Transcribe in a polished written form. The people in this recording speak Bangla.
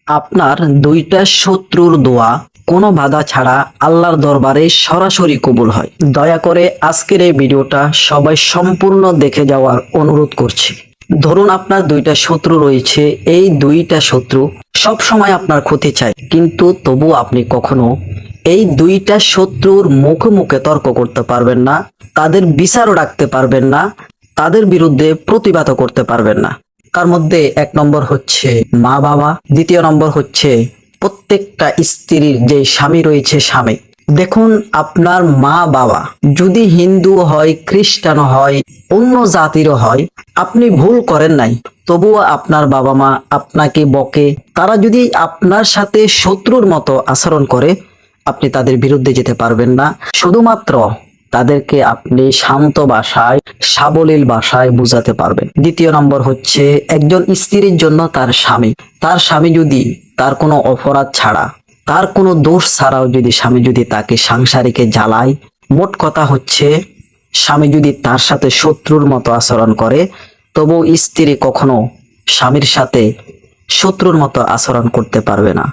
আপনার দুইটা শত্রুর দোয়া কোনো বাধা ছাড়া আল্লাহর দরবারে সরাসরি কবুল হয়। দয়া করে আজকের এই ভিডিওটা সবাই সম্পূর্ণ দেখে যাওয়ার অনুরোধ করছি। ধরুন আপনার দুইটা শত্রু রয়েছে, এই দুইটা শত্রু সব সময় আপনার ক্ষতি চায়, কিন্তু তবু আপনি কখনো এই দুইটা শত্রুর মুখে মুখে তর্ক করতে পারবেন না, তাদের বিচারও রাখতে পারবেন না, তাদের বিরুদ্ধে প্রতিবাদও করতে পারবেন না। তার মধ্যে এক নম্বর হচ্ছে মা বাবা, দ্বিতীয় নম্বর হচ্ছে প্রত্যেকটা স্ত্রীর যে স্বামী রয়েছে স্বামী। দেখুন, আপনার মা বাবা যদি হিন্দু হয়, খ্রিস্টান হয়, অন্য জাতিরও হয়, আপনি ভুল করেন নাই, তবুও আপনার বাবা মা আপনাকে বকে। তারা যদি আপনার সাথে শত্রুর মতো আচরণ করে, আপনি তাদের বিরুদ্ধে যেতে পারবেন না। শুধুমাত্র তাদেরকে আপনি শান্ত ভাষায়, সাবলীল ভাষায় বুঝাতে পারবেন। দ্বিতীয় নম্বর হচ্ছে একজন স্ত্রীর জন্য তার স্বামী যদি তার কোনো অপরাধ ছাড়া, তার কোনো দোষ ছাড়াও যদি স্বামী যদি তাকে সাংসারিকে জ্বালায়, মোট কথা হচ্ছে স্বামী যদি তার সাথে শত্রুর মতো আচরণ করে, তবু স্ত্রী কখনো স্বামীর সাথে শত্রুর মতো আচরণ করতে পারবে না।